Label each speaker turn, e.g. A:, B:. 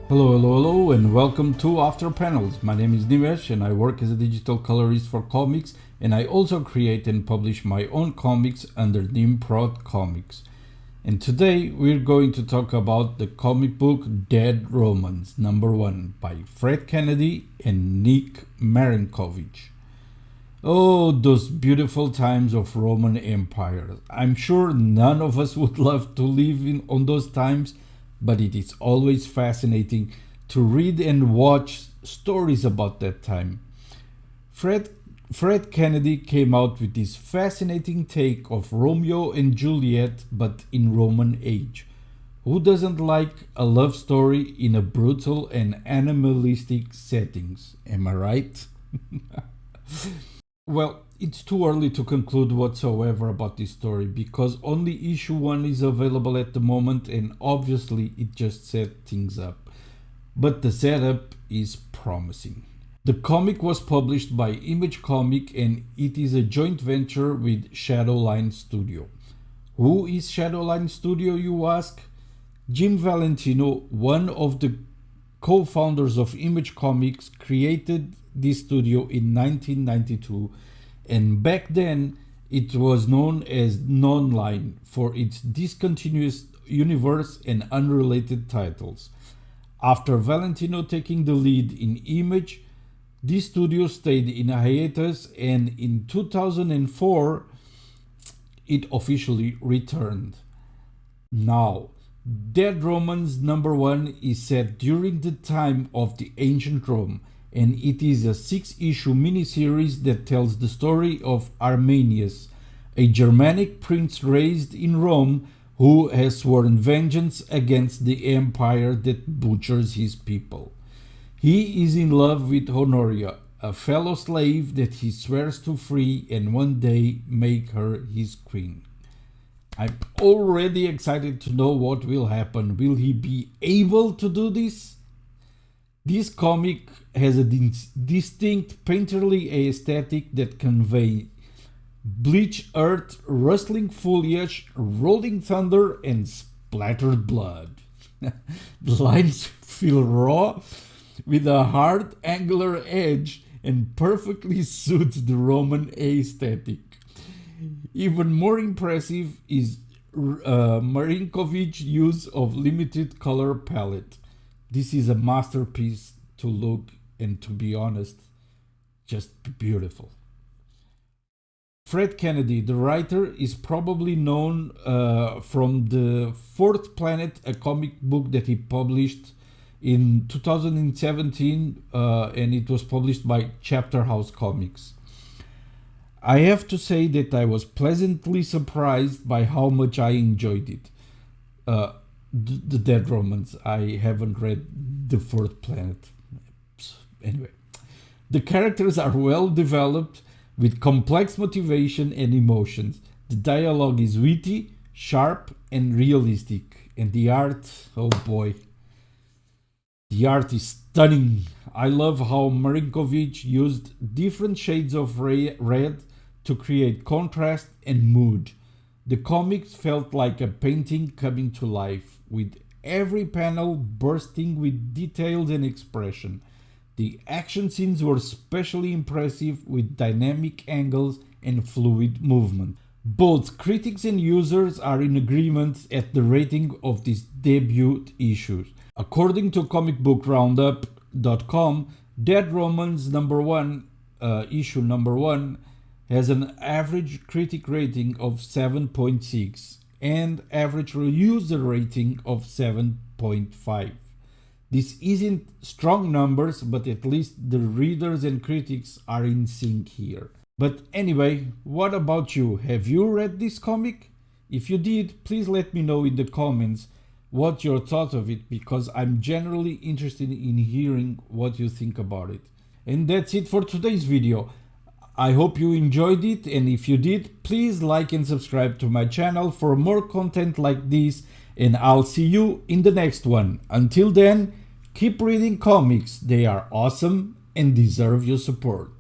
A: Hello, and welcome to After Panels. My name is Nimesh, and I work as a digital colorist for comics, and I also create and publish my own comics under Nimprod Comics. And today we're going to talk about the comic book Dead Romans #1 by Fred Kennedy and Nick Marinkovich. Oh, those beautiful times of Roman Empire. I'm sure none of us would love to live on those times, but it is always fascinating to read and watch stories about that time. Fred Kennedy came out with this fascinating take of Romeo and Juliet, but in Roman age. Who doesn't like a love story in a brutal and animalistic settings? Am I right? Well, it's too early to conclude whatsoever about this story because only issue 1 is available at the moment, and obviously it just set things up. But the setup is promising. The comic was published by Image Comic and it is a joint venture with Shadowline Studio. Who is Shadowline Studio, you ask? Jim Valentino, one of the co-founders of Image Comics, created this studio in 1992, and back then it was known as Nonline for its discontinuous universe and unrelated titles. After Valentino taking the lead in Image, this studio stayed in a hiatus, and in 2004 it officially returned. Now, Dead Romans #1 is set during the time of the ancient Rome, and it is a 6-issue miniseries that tells the story of Arminius, a Germanic prince raised in Rome who has sworn vengeance against the empire that butchers his people. He is in love with Honoria, a fellow slave that he swears to free and one day make her his queen. I'm already excited to know what will happen. Will he be able to do this? This comic has a distinct painterly aesthetic that conveys bleached earth, rustling foliage, rolling thunder, and splattered blood. The lines feel raw, with a hard angular edge, and perfectly suits the Roman aesthetic. Even more impressive is Marinkovich's use of limited color palette. This is a masterpiece to look and, to be honest, just beautiful. Fred Kennedy, the writer, is probably known from The Fourth Planet, a comic book that he published in 2017, and it was published by Chapter House Comics. I have to say that I was pleasantly surprised by how much I enjoyed it. The Dead Romans. I haven't read The Fourth Planet. Anyway, the characters are well developed with complex motivation and emotions. The dialogue is witty, sharp, and realistic. And the art, oh boy, the art is stunning. I love how Marinkovich used different shades of red to create contrast and mood. The comics felt like a painting coming to life, with every panel bursting with details and expression. The action scenes were especially impressive, with dynamic angles and fluid movement. Both critics and users are in agreement at the rating of this debut issue. According to comicbookroundup.com, Dead Romans #1, issue #1, has an average critic rating of 7.6 and average user rating of 7.5. This isn't strong numbers, but at least the readers and critics are in sync here. But anyway, what about you? Have you read this comic? If you did, please let me know in the comments what your thought of it, because I'm generally interested in hearing what you think about it. And that's it for today's video. I hope you enjoyed it, and if you did, please like and subscribe to my channel for more content like this, and I'll see you in the next one. Until then, keep reading comics. They are awesome and deserve your support.